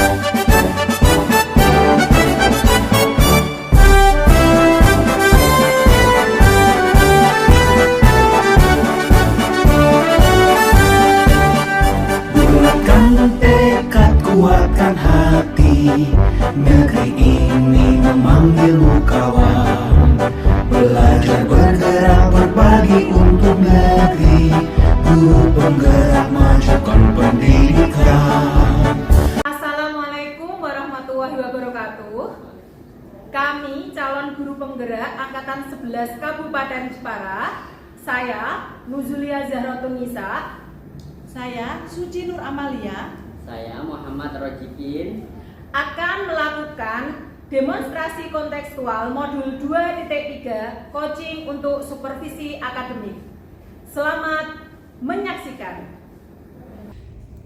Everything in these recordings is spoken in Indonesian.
Bulatkan tekad, kuatkan hati, negeri ini memanggilmu kawan. Belajar bergerak berbagi untuk negeri, guru penggerak majukan pendidikan. Assalamualaikum warahmatullahi wabarakatuh. Kami calon guru penggerak angkatan 11 Kabupaten Jepara. Saya Nuzulia Zahratun Nisa. Saya Suci Nur Amalia. Saya Muhammad Rojipin. Akan melakukan demonstrasi kontekstual modul 2.3 coaching untuk supervisi akademik. Selamat menyaksikan.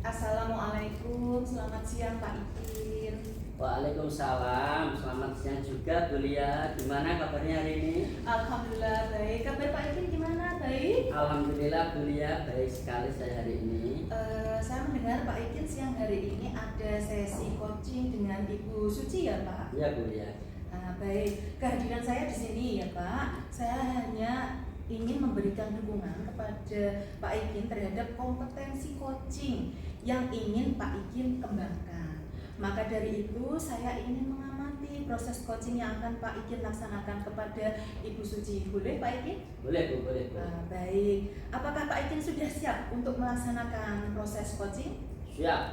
Assalamualaikum, selamat siang Pak Ikin. Waalaikumsalam, selamat siang juga Bu Lia. Gimana kabarnya hari ini? Alhamdulillah baik. Kabar Pak Ikin gimana? Baik. Alhamdulillah Bu Lia, baik sekali saya hari ini. Saya mendengar Pak Ikin siang hari ini ada sesi coaching dengan Ibu Suci ya Pak? Iya Bu Lia. Baik. Kehadiran saya di sini ya Pak. Saya hanya ingin memberikan dukungan kepada Pak Ikin terhadap kompetensi coaching yang ingin Pak Ikin kembangkan. Maka dari itu saya ingin mengamati proses coaching yang akan Pak Ikin laksanakan kepada Ibu Suci. Boleh Pak Ikin? Boleh Bu, boleh Bu. Baik. Apakah Pak Ikin sudah siap untuk melaksanakan proses coaching? Siap.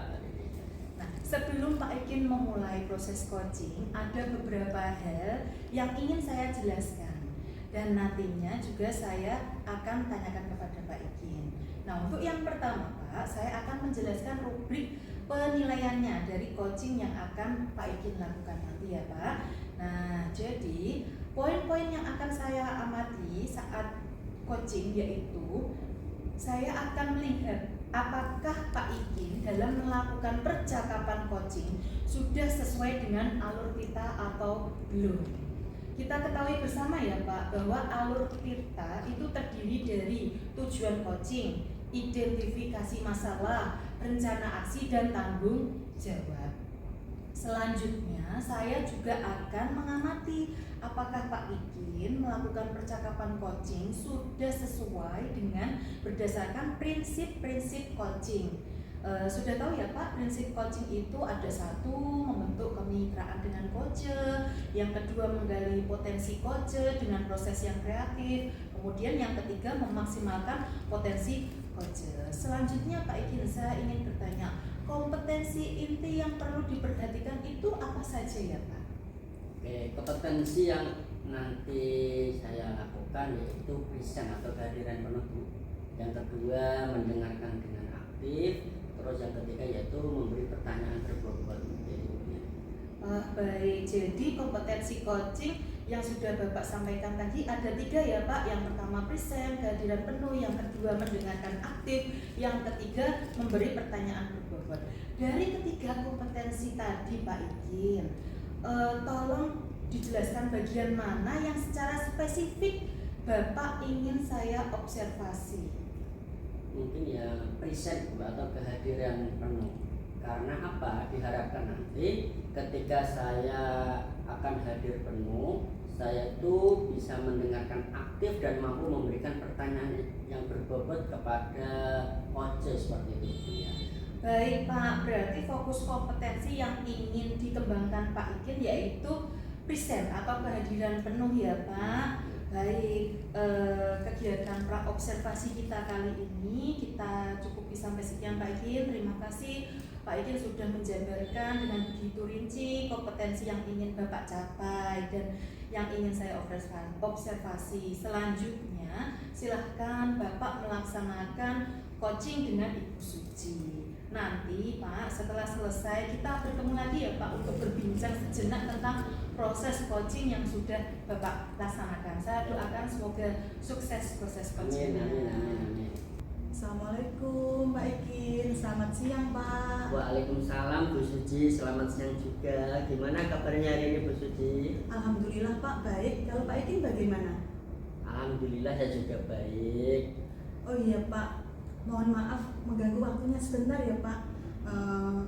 Nah, sebelum Pak Ikin memulai proses coaching, ada beberapa hal yang ingin saya jelaskan. Dan nantinya juga saya akan tanyakan kepada Pak Ikin. Nah, untuk yang pertama Pak, saya akan menjelaskan rubrik penilaiannya dari coaching yang akan Pak Ikin lakukan nanti ya Pak. Nah, jadi poin-poin yang akan saya amati saat coaching yaitu saya akan melihat apakah Pak Ikin dalam melakukan percakapan coaching sudah sesuai dengan alur kita atau belum. Kita ketahui bersama ya Pak bahwa alur kita itu terdiri dari tujuan coaching, identifikasi masalah, rencana aksi, dan tanggung jawab. Selanjutnya saya juga akan mengamati apakah Pak Ikin melakukan percakapan coaching sudah sesuai dengan berdasarkan prinsip-prinsip coaching. Sudah tahu ya Pak, prinsip coaching itu ada satu, membentuk kemitraan dengan coach, yang kedua menggali potensi coach dengan proses yang kreatif, kemudian yang ketiga memaksimalkan potensi coach. Selanjutnya Pak Ikin, saya ingin bertanya, kompetensi inti yang perlu diperhatikan itu apa saja ya Pak? Oke, kompetensi yang nanti saya lakukan yaitu present atau kehadiran penuh. Yang kedua mendengarkan dengan aktif. Terus yang ketiga yaitu memberi pertanyaan berbobot. Baik, jadi kompetensi coaching yang sudah Bapak sampaikan tadi ada 3 ya Pak. Yang pertama present, kehadiran penuh, yang kedua mendengarkan aktif, yang ketiga memberi pertanyaan berbobot. Dari ketiga kompetensi tadi Pak Ikin, tolong dijelaskan bagian mana yang secara spesifik Bapak ingin saya observasi. Mungkin ya present atau kehadiran penuh. Karena apa? Diharapkan nanti ketika saya akan hadir penuh, saya itu bisa mendengarkan aktif dan mampu memberikan pertanyaan yang berbobot kepada coach seperti itu ya. Baik Pak, berarti fokus kompetensi yang ingin dikembangkan Pak Ikin yaitu present atau kehadiran penuh ya Pak. Baik, kegiatan praobservasi kita kali ini kita cukupi sampai sekian Pak Ikin. Terima kasih Pak Ikin sudah menjabarkan dengan begitu rinci kompetensi yang ingin Bapak capai dan yang ingin saya observasi. Selanjutnya silahkan Bapak melaksanakan coaching dengan Ibu Suci. Nanti Pak, setelah selesai kita bertemu lagi ya Pak untuk berbincang sejenak tentang proses coaching yang sudah Bapak laksanakan. Saya doakan semoga sukses proses coachingnya. Amin. Assalamualaikum Pak Ikin, selamat siang Pak. Waalaikumsalam Bu Suci, selamat siang juga. Gimana kabarnya hari ini Bu Suci? Alhamdulillah Pak, baik. Kalau Pak Ikin bagaimana? Alhamdulillah saya juga baik. Oh iya Pak, mohon maaf mengganggu waktunya sebentar ya Pak.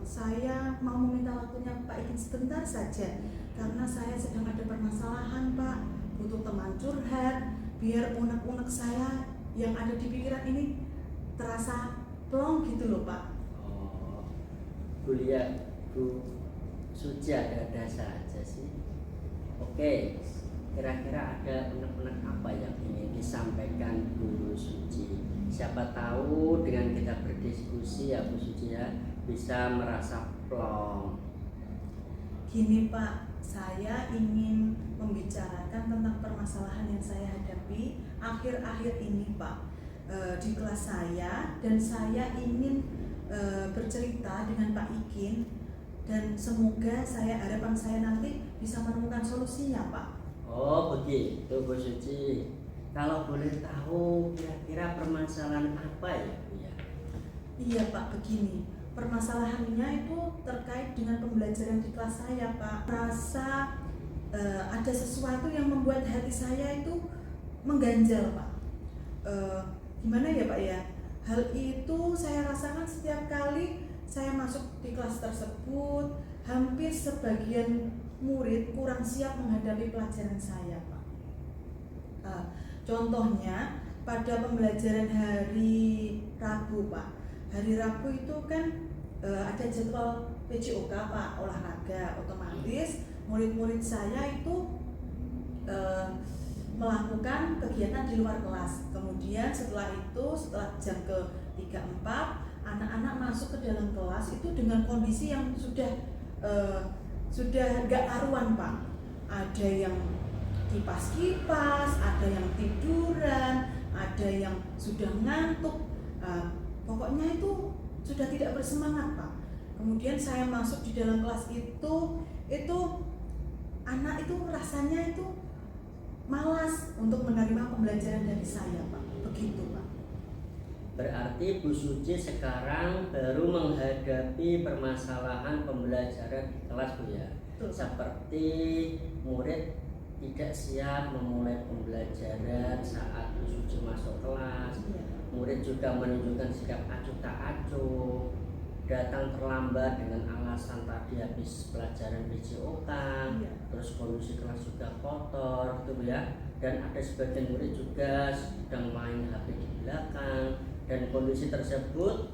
Saya mau meminta waktunya Pak Ikin sebentar saja, karena saya sedang ada permasalahan Pak, butuh teman curhat, biar unek-unek saya yang ada di pikiran ini terasa plong gitu loh Pak. Oh, kuliah Bu Suci ada saja sih. Oke, kira-kira ada unek-unek apa yang ingin disampaikan Bu Suci? Siapa tahu dengan kita berdiskusi ya Bu Suci ya, bisa merasa plong. Gini Pak, saya ingin membicarakan tentang permasalahan yang saya hadapi akhir-akhir ini Pak, di kelas saya, dan saya ingin bercerita dengan Pak Ikin, dan semoga harapan saya nanti bisa menemukan solusinya Pak. Oh begitu Bu Suci. Kalau boleh tahu kira-kira permasalahan apa ya Bu ya? Iya Pak, begini, permasalahannya itu terkait dengan pembelajaran di kelas saya Pak. Rasa ada sesuatu yang membuat hati saya itu mengganjal Pak. Gimana ya Pak ya? Hal itu saya rasakan setiap kali saya masuk di kelas tersebut. Hampir sebagian murid kurang siap menghadapi pelajaran saya Pak. Contohnya pada pembelajaran hari Rabu Pak. Hari Rabu itu kan ada jadwal PJOK Pak, olahraga. Otomatis murid-murid saya itu melakukan kegiatan di luar kelas. Kemudian setelah jam ke 3-4, anak-anak masuk ke dalam kelas itu dengan kondisi yang sudah gak karuan Pak. Ada yang kipas-kipas, ada yang tiduran, ada yang sudah ngantuk. Pokoknya itu sudah tidak bersemangat Pak. Kemudian saya masuk di dalam kelas itu anak itu rasanya itu malas untuk menerima pembelajaran dari saya Pak. Begitu Pak. Berarti Bu Suci sekarang baru menghadapi permasalahan pembelajaran di kelas Bu ya. Betul. Seperti murid tidak siap memulai pembelajaran saat Bu Suci masuk kelas. Iya. Murid juga menunjukkan sikap acuh tak acuh, datang terlambat dengan alasan tadi habis pelajaran PJOK, Iya. terus kondisi kelas juga kotor gitu ya. Dan ada sebagian murid juga sedang main HP di belakang, dan kondisi tersebut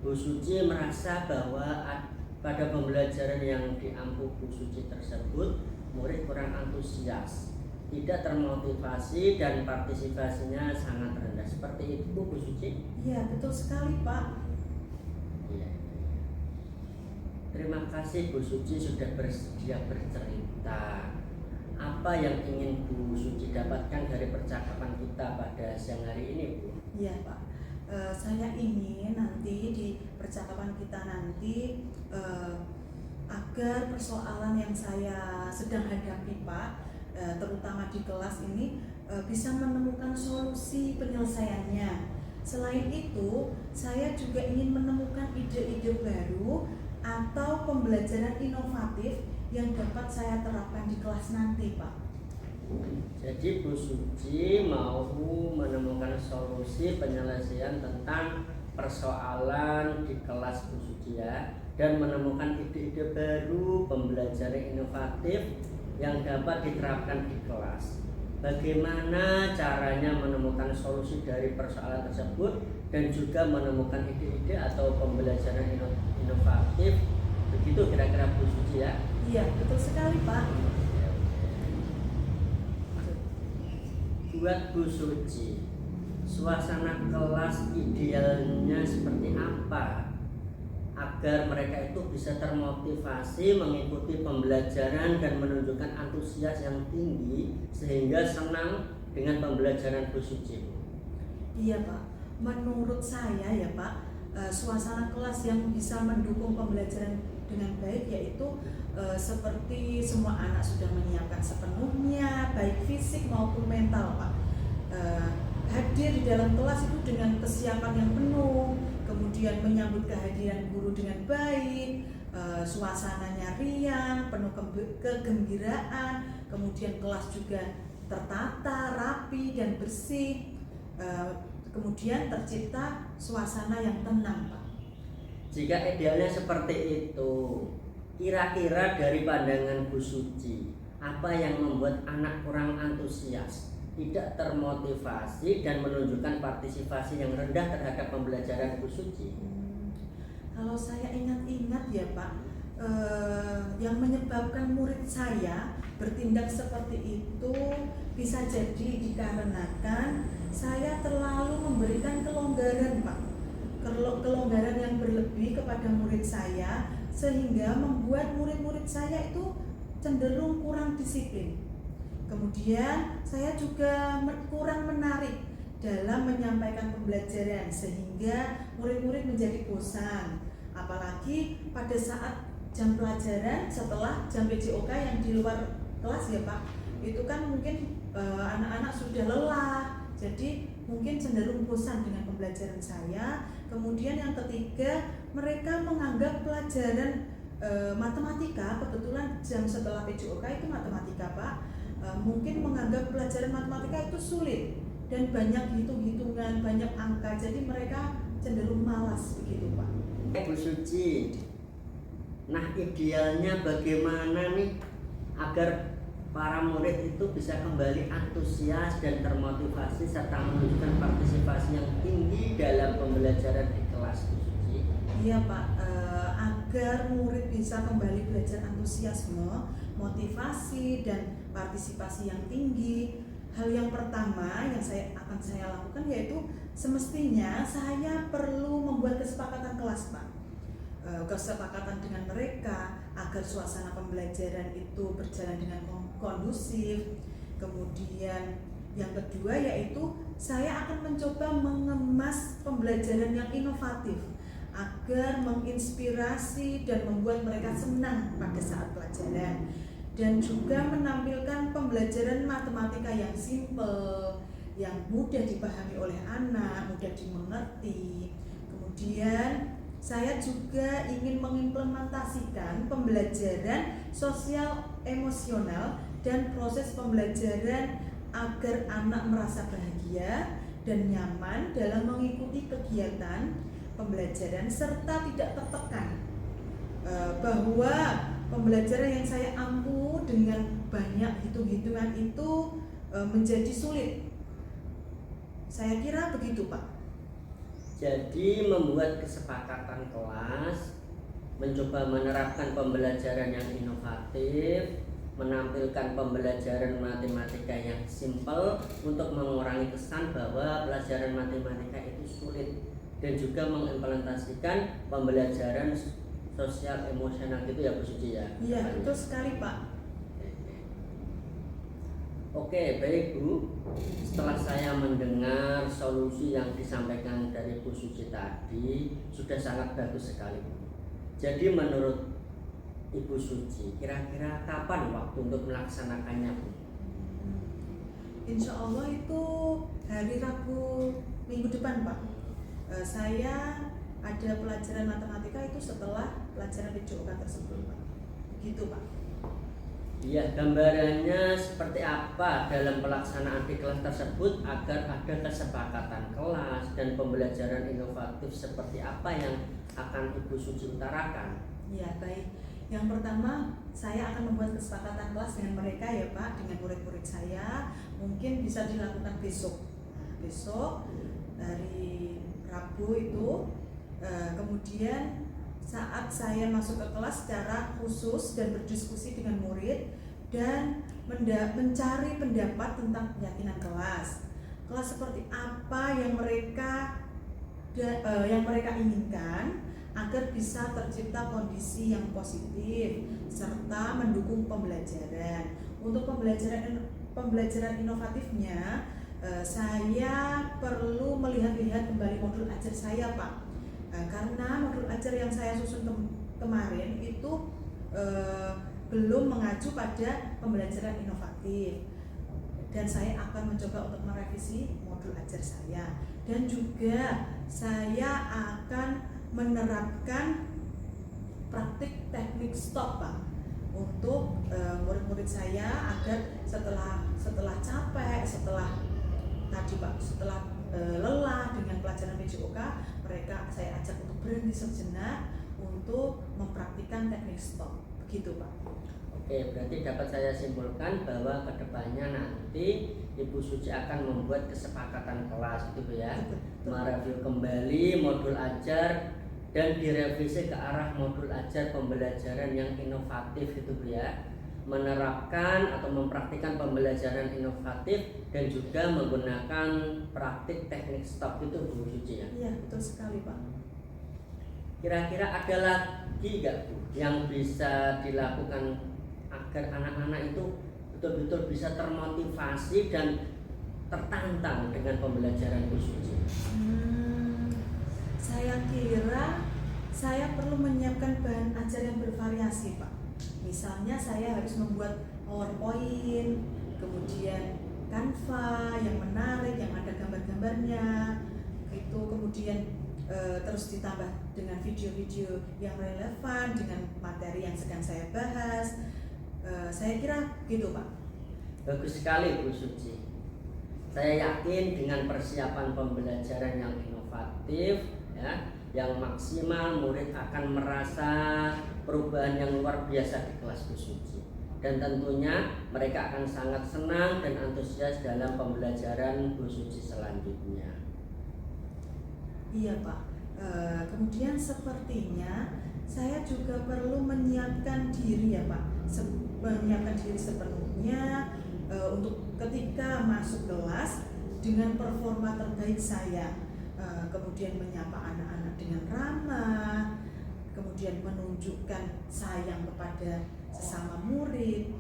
Bu Suci merasa bahwa pada pembelajaran yang diampu Bu Suci tersebut murid kurang antusias, tidak termotivasi, dan partisipasinya sangat rendah. Seperti itu Bu Suci? Iya, betul sekali Pak. Iya. Terima kasih Bu Suci sudah bersedia bercerita. Apa yang ingin Bu Suci dapatkan dari percakapan kita pada siang hari ini Bu? Iya Pak. Saya ingin nanti di percakapan kita nanti agar persoalan yang saya sedang hadapi Pak, terutama di kelas ini, bisa menemukan solusi penyelesaiannya. Selain itu, saya juga ingin menemukan ide-ide baru atau pembelajaran inovatif yang dapat saya terapkan di kelas nanti Pak. Jadi Bu Suci mau menemukan solusi penyelesaian tentang persoalan di kelas Bu Suci ya, dan menemukan ide-ide baru pembelajaran inovatif yang dapat diterapkan di kelas. Bagaimana caranya menemukan solusi dari persoalan tersebut dan juga menemukan ide-ide atau pembelajaran inovatif. Begitu kira-kira Bu Suci ya? Iya, betul sekali Pak. Buat Bu Suci, suasana kelas idealnya seperti apa agar mereka itu bisa termotivasi mengikuti pembelajaran dan menunjukkan antusias yang tinggi sehingga senang dengan pembelajaran Bu Suci? Iya Pak, menurut saya ya Pak, suasana kelas yang bisa mendukung pembelajaran dengan baik yaitu seperti semua anak sudah menyiapkan sepenuhnya, baik fisik maupun mental Pak. Hadir di dalam kelas itu dengan kesiapan yang penuh, kemudian menyambut kehadiran guru dengan baik, suasananya riang, penuh kegembiraan, kemudian kelas juga tertata, rapi dan bersih, kemudian tercipta suasana yang tenang Pak. Jika idealnya seperti itu, kira-kira dari pandangan Bu Suci, apa yang membuat anak kurang antusias, tidak termotivasi dan menunjukkan partisipasi yang rendah terhadap pembelajaran Bu Suci? Kalau saya ingat-ingat ya Pak, yang menyebabkan murid saya bertindak seperti itu bisa jadi dikarenakan saya terlalu memberikan kelonggaran Pak, kelonggaran yang berlebih kepada murid saya, sehingga membuat murid-murid saya itu cenderung kurang disiplin. Kemudian saya juga kurang menarik dalam menyampaikan pembelajaran, sehingga murid-murid menjadi bosan. Apalagi pada saat jam pelajaran setelah jam PJOK yang di luar kelas ya Pak, itu kan mungkin anak-anak sudah lelah, jadi mungkin cenderung bosan dengan pembelajaran saya. Kemudian yang ketiga, mereka menganggap pelajaran matematika, kebetulan jam setelah PJOK itu matematika Pak, mungkin menganggap pelajaran matematika itu sulit dan banyak hitung-hitungan, banyak angka, jadi mereka cenderung malas begitu Pak. Bu Suci, nah idealnya bagaimana nih agar para murid itu bisa kembali antusias dan termotivasi serta menunjukkan partisipasi yang tinggi dalam pembelajaran di kelas, Bu Suci? Iya Pak, agar murid bisa kembali belajar antusiasme, motivasi dan partisipasi yang tinggi, hal yang pertama yang akan saya lakukan yaitu semestinya saya perlu membuat kesepakatan kelas Pak, kesepakatan dengan mereka agar suasana pembelajaran itu berjalan dengan kondusif. Kemudian yang kedua yaitu saya akan mencoba mengemas pembelajaran yang inovatif agar menginspirasi dan membuat mereka senang pada saat pelajaran, dan juga menampilkan pembelajaran matematika yang simple, yang mudah dipahami oleh anak, mudah dimengerti. Kemudian saya juga ingin mengimplementasikan pembelajaran sosial emosional dan proses pembelajaran agar anak merasa bahagia dan nyaman dalam mengikuti kegiatan pembelajaran serta tidak tertekan bahwa pembelajaran yang saya ampu dengan banyak hitung-hitungan itu menjadi sulit. Saya kira begitu Pak. Jadi membuat kesepakatan kelas, mencoba menerapkan pembelajaran yang inovatif, menampilkan pembelajaran matematika yang simpel untuk mengurangi kesan bahwa pelajaran matematika itu sulit, dan juga mengimplementasikan pembelajaran sosial emosional gitu ya Bu Suci ya? Iya betul sekali Pak. Oke, baik Bu. Setelah saya mendengar solusi yang disampaikan dari Bu Suci tadi, sudah sangat bagus sekali Bu. Jadi menurut Ibu Suci, kira-kira kapan waktu untuk melaksanakannya Bu? Insya Allah itu hari Rabu minggu depan Pak. Saya ada pelajaran matematika itu setelah pelajaran PJOK tersebut Pak. Begitu Pak. Iya, gambarannya seperti apa dalam pelaksanaan di kelas tersebut agar ada kesepakatan kelas dan pembelajaran inovatif seperti apa yang akan Ibu Suci utarakan? Ya baik, yang pertama saya akan membuat kesepakatan kelas dengan mereka ya Pak, dengan murid-murid saya. Mungkin bisa dilakukan besok. Besok hari Rabu itu, kemudian saat saya masuk ke kelas secara khusus dan berdiskusi dengan murid dan mencari pendapat tentang keyakinan kelas seperti apa yang mereka inginkan agar bisa tercipta kondisi yang positif serta mendukung pembelajaran. Untuk pembelajaran inovatifnya, saya perlu melihat-lihat kembali modul ajar saya Pak. Karena modul ajar yang saya susun kemarin itu belum mengacu pada pembelajaran inovatif, dan saya akan mencoba untuk merevisi modul ajar saya, dan juga saya akan menerapkan praktik teknik stop Pak untuk murid-murid saya agar setelah capek, setelah lelah dengan pelajaran PJOK, saya ajak untuk berhenti sejenak untuk mempraktikkan teknik stop. Begitu Pak. Oke, berarti dapat saya simpulkan bahwa kedepannya nanti Ibu Suci akan membuat kesepakatan kelas gitu Bu ya, mereview kembali modul ajar dan direvisi ke arah modul ajar pembelajaran yang inovatif gitu Bu ya, menerapkan atau mempraktikkan pembelajaran inovatif dan juga menggunakan praktik teknik stop itu Bu Suci ya. Iya, betul sekali Pak. Kira-kira ada lagi nggak Bu yang bisa dilakukan agar anak-anak itu betul-betul bisa termotivasi dan tertantang dengan pembelajaran Bu Suci? Saya kira saya perlu menyiapkan bahan ajar yang bervariasi Pak. Misalnya saya harus membuat PowerPoint, kemudian Canva yang menarik, yang ada gambar-gambarnya, itu kemudian terus ditambah dengan video-video yang relevan dengan materi yang sedang saya bahas. Saya kira gitu Pak. Bagus sekali Bu Suci. Saya yakin dengan persiapan pembelajaran yang inovatif ya, yang maksimal, murid akan merasa perubahan yang luar biasa di kelas Bu Suci. Dan tentunya mereka akan sangat senang dan antusias dalam pembelajaran Bu Suci selanjutnya. Iya Pak. Kemudian sepertinya saya juga perlu menyiapkan diri ya Pak, menyiapkan diri sepenuhnya untuk ketika masuk kelas dengan performa terbaik saya, kemudian menyapa anak-anak dengan ramah, kemudian menunjukkan sayang kepada sesama murid,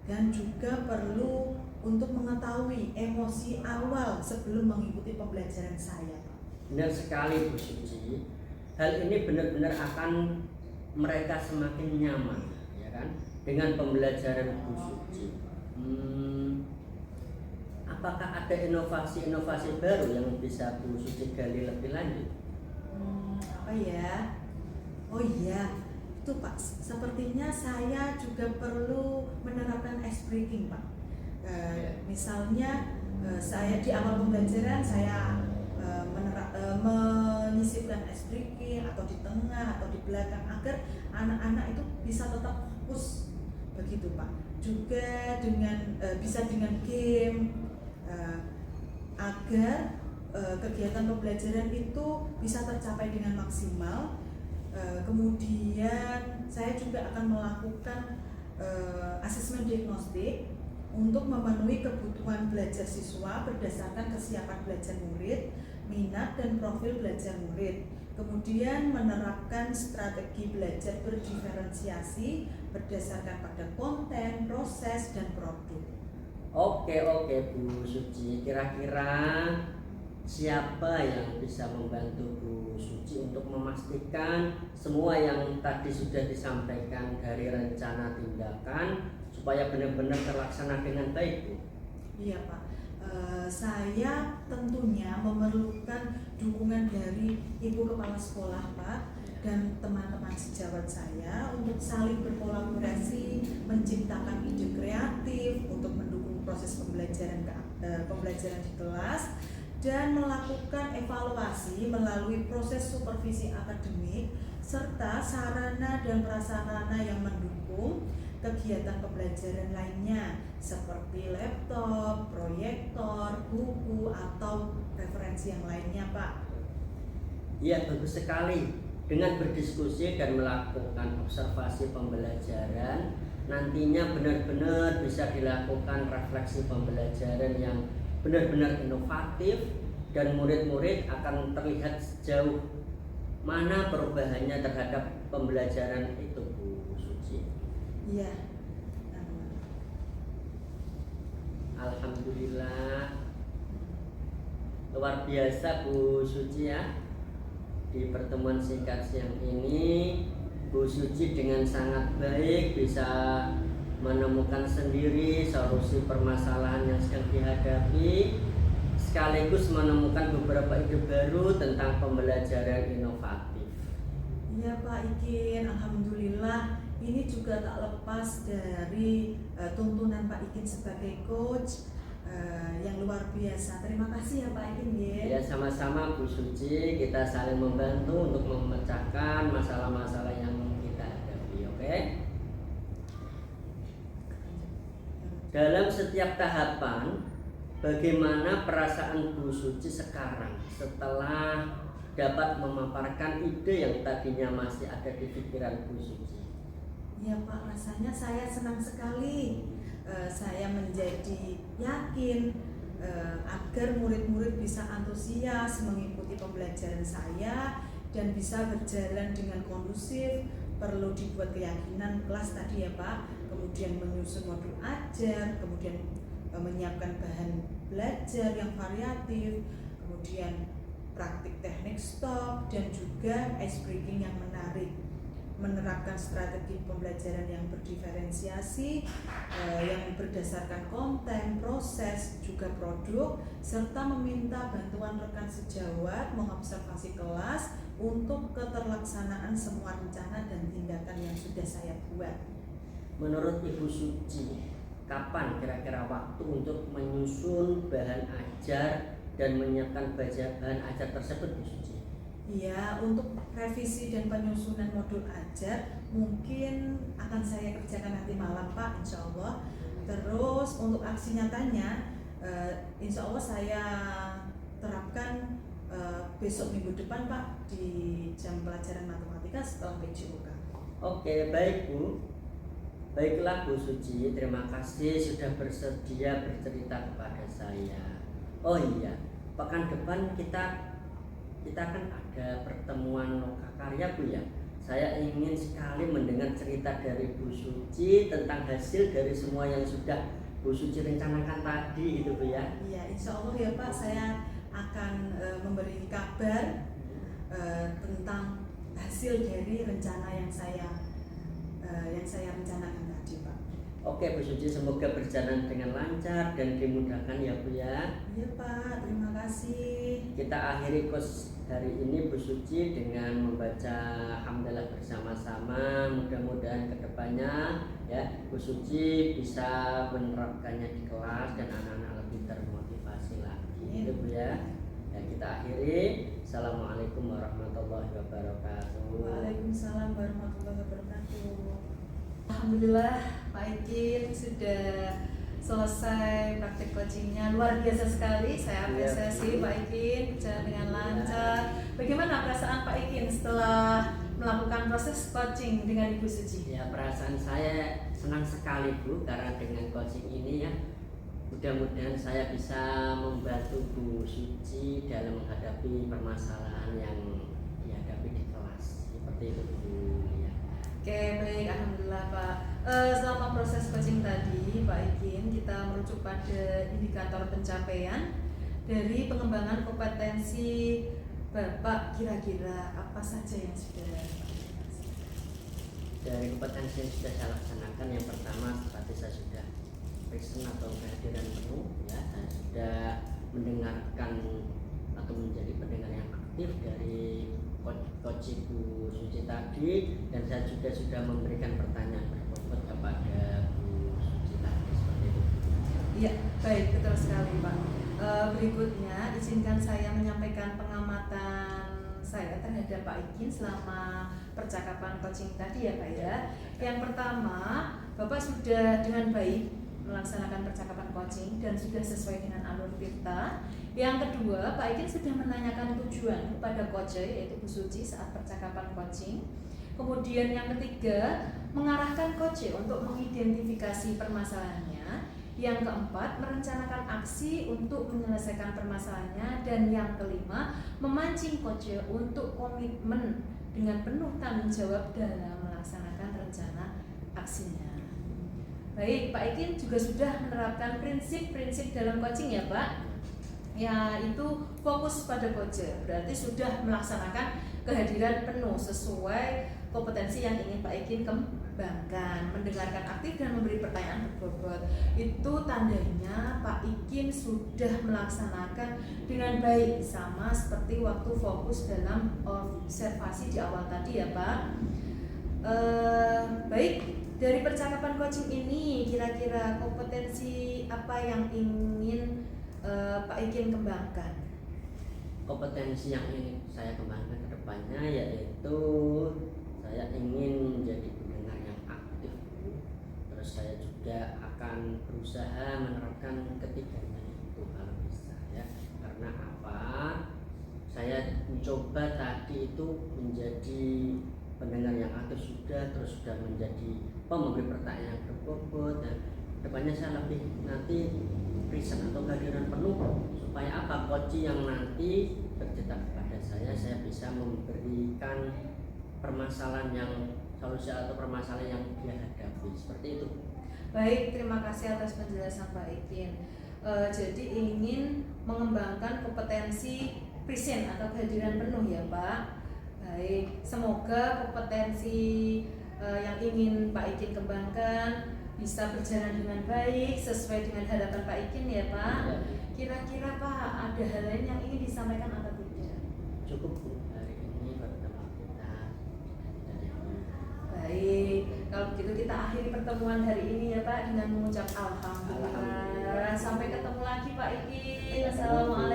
dan juga perlu untuk mengetahui emosi awal sebelum mengikuti pembelajaran saya. Benar sekali Bu Suci. Hal ini benar-benar akan mereka semakin nyaman, ya kan, dengan pembelajaran Bu Suci. Apakah ada inovasi-inovasi baru yang bisa Bu Suci gali lebih lanjut? Apa ya? Oh iya, itu Pak. Sepertinya saya juga perlu menerapkan ice breaking Pak. Misalnya saya di awal pembelajaran saya menyisipkan ice breaking atau di tengah atau di belakang agar anak-anak itu bisa tetap fokus, begitu Pak. Juga dengan bisa dengan game agar kegiatan pembelajaran itu bisa tercapai dengan maksimal. Kemudian saya juga akan melakukan asesmen diagnostik untuk memenuhi kebutuhan belajar siswa berdasarkan kesiapan belajar murid, minat dan profil belajar murid. Kemudian menerapkan strategi belajar berdiferensiasi berdasarkan pada konten, proses, dan produk. Oke Bu Suci, kira-kira siapa yang bisa membantu Bu Suci untuk memastikan semua yang tadi sudah disampaikan dari rencana tindakan supaya benar-benar terlaksana dengan baik Bu? Iya Pak, saya tentunya memerlukan dukungan dari Ibu Kepala Sekolah Pak dan teman-teman sejawat saya untuk saling berkolaborasi, menciptakan ide kreatif untuk mendukung proses pembelajaran di kelas dan melakukan evaluasi melalui proses supervisi akademik serta sarana dan prasarana yang mendukung kegiatan pembelajaran lainnya seperti laptop, proyektor, buku, atau referensi yang lainnya Pak. Iya, bagus sekali. Dengan berdiskusi dan melakukan observasi pembelajaran, nantinya benar-benar bisa dilakukan refleksi pembelajaran yang benar-benar inovatif dan murid-murid akan terlihat sejauh mana perubahannya terhadap pembelajaran itu Bu Suci. Iya. Alhamdulillah, luar biasa Bu Suci ya. Di pertemuan singkat siang ini Bu Suci dengan sangat baik bisa menemukan sendiri solusi permasalahan yang sedang dihadapi, sekaligus menemukan beberapa ide baru tentang pembelajaran inovatif. Iya Pak Ikin, alhamdulillah ini juga tak lepas dari tuntunan Pak Ikin sebagai coach. yang luar biasa. Terima kasih ya Pak Ikin ya. Ya, sama-sama Bu Suci, kita saling membantu untuk memecahkan masalah-masalah yang kita hadapi, oke? Dalam setiap tahapan, bagaimana perasaan Bu Suci sekarang setelah dapat memaparkan ide yang tadinya masih ada di pikiran Bu Suci? Ya Pak, rasanya saya senang sekali. Saya menjadi yakin agar murid-murid bisa antusias mengikuti pembelajaran saya dan bisa berjalan dengan kondusif. Perlu dibuat keyakinan kelas tadi ya Pak, kemudian menyusun modul ajar, kemudian menyiapkan bahan belajar yang variatif, kemudian praktik teknik stop, dan juga ice breaking yang menarik. Menerapkan strategi pembelajaran yang berdiferensiasi, yang berdasarkan konten, proses, juga produk, serta meminta bantuan rekan sejawat mengobservasi kelas untuk keterlaksanaan semua rencana dan tindakan yang sudah saya buat. Menurut Ibu Suci, kapan kira-kira waktu untuk menyusun bahan ajar dan menyiapkan bahan ajar tersebut, Bu Suci? Ya, untuk revisi dan penyusunan modul ajar mungkin akan saya kerjakan nanti malam Pak, insya Allah. Terus untuk aksi nyatanya, insya Allah saya terapkan besok minggu depan Pak di jam pelajaran matematika setelah PJOK. Oke, baik Bu. Baiklah Bu Suci, terima kasih sudah bersedia bercerita kepada saya. Oh iya, pekan depan kita kan ada pertemuan lokakarya Bu ya. Saya ingin sekali mendengar cerita dari Bu Suci tentang hasil dari semua yang sudah Bu Suci rencanakan tadi gitu Bu ya. Iya, insya Allah ya Pak, saya akan memberi kabar tentang hasil dari rencana yang saya rencanakan tadi Pak. Oke Bu Suci, semoga berjalan dengan lancar dan dimudahkan ya Bu ya. Iya Pak, terima kasih. Kita akhiri kurs hari ini Bu Suci dengan membaca hamdalah bersama-sama. Mudah-mudahan kedepannya ya Bu Suci bisa menerapkannya di kelas dan anak-anak lebih termotivasi lagi. Itu Bu ya. Ya, kita akhiri. Assalamualaikum warahmatullahi wabarakatuh. Waalaikumsalam warahmatullahi wabarakatuh. Alhamdulillah Pak Ikin sudah selesai praktik coachingnya, luar biasa sekali. Saya apresiasi Pak Ikin berjalan dengan lancar. Bagaimana perasaan Pak Ikin setelah melakukan proses coaching dengan Ibu Suci? Ya, perasaan saya senang sekali Bu, karena dengan coaching ini ya mudah-mudahan saya bisa membantu Bu Suci dalam menghadapi permasalahan yang dihadapi di kelas. Seperti itu Bu ya. Oke, baik, alhamdulillah Pak. Selama proses coaching tadi Pak Ikin, kita merujuk pada indikator pencapaian dari pengembangan kompetensi Bapak. Kira-kira apa saja yang sudah Dari kompetensi yang sudah saya laksanakan, yang pertama seperti saya sudah present atau kehadiran penuh ya, saya sudah mendengarkan atau menjadi pendengar yang aktif dari coach Bu Suci tadi, dan saya juga sudah memberikan pertanyaan berbobot kepada Bu Suci tadi, seperti itu. Iya, baik, betul sekali Pak. Berikutnya izinkan saya menyampaikan pengamatan saya terhadap Pak Ikin selama percakapan coaching tadi ya Pak ya. Yang pertama, Bapak sudah dengan baik melaksanakan percakapan coaching dan sudah sesuai dengan alur Tirta. Yang kedua, Pak Ikin sudah menanyakan tujuan kepada coach yaitu Bu Suci saat percakapan coaching. Kemudian yang ketiga, mengarahkan coach untuk mengidentifikasi permasalahannya. Yang keempat, merencanakan aksi untuk menyelesaikan permasalahannya. Dan yang kelima, memancing coach untuk komitmen dengan penuh tanggung jawab dalam melaksanakan rencana aksinya. Baik, Pak Ikin juga sudah menerapkan prinsip-prinsip dalam coaching ya Pak, yaitu fokus pada coach, berarti sudah melaksanakan kehadiran penuh sesuai kompetensi yang ingin Pak Ikin kembangkan, mendengarkan aktif dan memberi pertanyaan berbobot. Itu tandanya Pak Ikin sudah melaksanakan dengan baik, sama seperti waktu fokus dalam observasi di awal tadi ya Pak. Baik, dari percakapan percakapan coaching ini kira-kira kompetensi apa yang ingin Pak Ikin kembangkan? Kompetensi yang ingin saya kembangkan ke depannya yaitu saya ingin menjadi pendengar yang aktif, terus saya juga akan berusaha menerapkan ketiganya itu kalau bisa ya. Karena apa? Saya mencoba tadi itu menjadi pendengar yang aktif sudah, terus sudah menjadi pemberi pertanyaan yang berbobot, dan depannya saya lebih nanti riset atau kehadiran penuh supaya apa, coach yang nanti bercerita kepada saya bisa memberikan permasalahan yang solusi atau permasalahan yang dia hadapi, seperti itu. Baik, terima kasih atas penjelasan Pak Ikin. Jadi ingin mengembangkan kompetensi present atau kehadiran penuh ya Pak. Baik, semoga kompetensi yang ingin Pak Ikin kembangkan bisa berjalan dengan baik sesuai dengan harapan Pak Ikin ya Pak. Kira-kira Pak ada hal lain yang ingin disampaikan atau tidak? Cukup Bu, hari ini pertemuan kita. Baik, kalau begitu kita akhiri pertemuan hari ini ya Pak dengan mengucap alhamdulillah. Alhamdulillah. Sampai ketemu lagi Pak Ikin. Assalamualaikum.